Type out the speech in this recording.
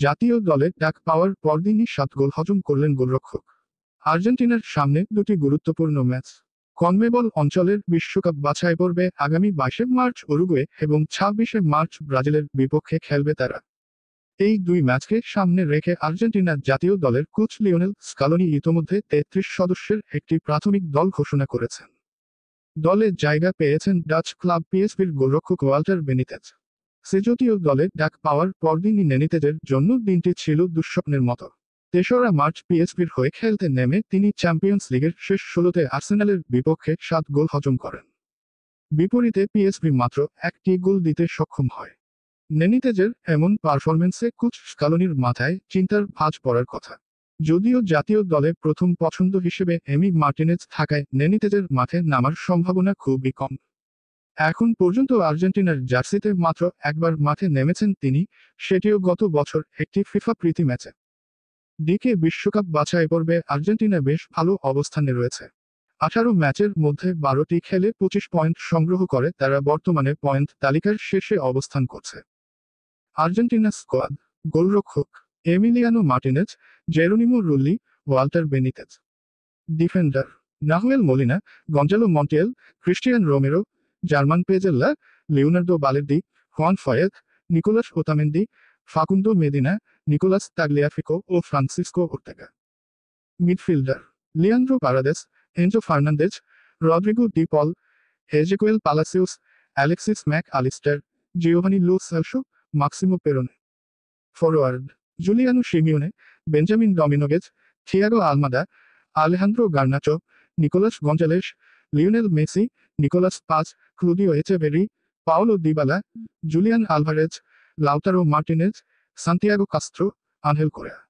জাতীয় দলে ডাক পাওয়ার পরদিনই 7 গোল হজম করলেন গোলরক্ষক। আর্জেন্টিনার সামনে দুটি গুরুত্বপূর্ণ ম্যাচ। কনমেবল অঞ্চলের বিশ্বকাপ বাছাই পর্বে আগামী 22শে মার্চ উরুগুয়ে এবং 26শে মার্চ ব্রাজিলের বিপক্ষে খেলবে তারা। এই দুই ম্যাচকে সামনে রেখে আর্জেন্টিনার জাতীয় দলের কোচ লিওনেল স্কালোনি ইতোমধ্যে 33 সদস্যের একটি প্রাথমিক দল ঘোষণা করেছেন। দলে জায়গা পেয়েছেন ডাচ ক্লাব পিএসভির গোলরক্ষক ওয়াল্টার বেনিতেজ। সেজতীয় দলে ডাক পাওয়ার পরদিনই বেনিতেজের জন্য দিনটি ছিল দুঃস্বপ্নের মতো। 3রা মার্চ পিএসভির হয়ে খেলতে নেমে তিনি চ্যাম্পিয়ন্স লিগের শেষ 16তে আর্সেনালের বিপক্ষে 7 গোল হজম করেন। বিপরীতে পিএসভি মাত্র 1টি গোল দিতে সক্ষম হয়। বেনিতেজের এমন পারফরম্যান্সে কোচ স্কালোনির মাথায় চিন্তার ভাঁজ পড়ার কথা। যদিও জাতীয় দলে প্রথম পছন্দ হিসেবে এমি মার্টিনেজ থাকায় বেনিতেজের মাঠে নামার সম্ভাবনা খুবই কম। এখন পর্যন্ত আর্জেন্টিনার জার্সিতে মাত্র একবার মাঠে নেমেছেন তিনি, সেটিও গত বছর একটি ফিফা প্রীতি ম্যাচে। দিকে বিশ্বকাপ বাছাই পর্বে আর্জেন্টিনা বেশ ভালো অবস্থানে রয়েছে। 18 ম্যাচের মধ্যে 12টি খেলে 25 পয়েন্ট সংগ্রহ করে তারা বর্তমানে পয়েন্ট তালিকার শীর্ষে অবস্থান করছে। আর্জেন্টিনা স্কোয়াড: গোলরক্ষক Emiliano Martinez, Geronimo Rulli, Walter Benitez. Defender: Nahuel Molina, Gonzalo Montiel, Cristian Romero, German Pezzella, Leonardo Balerdi, Juan Foyth, Nicolas Otamendi, Facundo Medina, Nicolas Tagliafico ও Francisco Ortega. Midfielder: Leandro Paredes, Enzo Fernandez, Rodrigo De Paul, Exequiel Palacios, Alexis Mac Allister, Giovani Lo Celso, Maximo Perrone. Forward: Giuliano Simeone, Benjamin Dominguez, Thiago Almada, Alejandro Garnacho, Nicolas Gonzalez, Lionel Messi, Nicolas Paz, Claudio Echeverri, Paulo Dybala, Julian Alvarez, Lautaro Martinez, Santiago Castro, Angel Correa.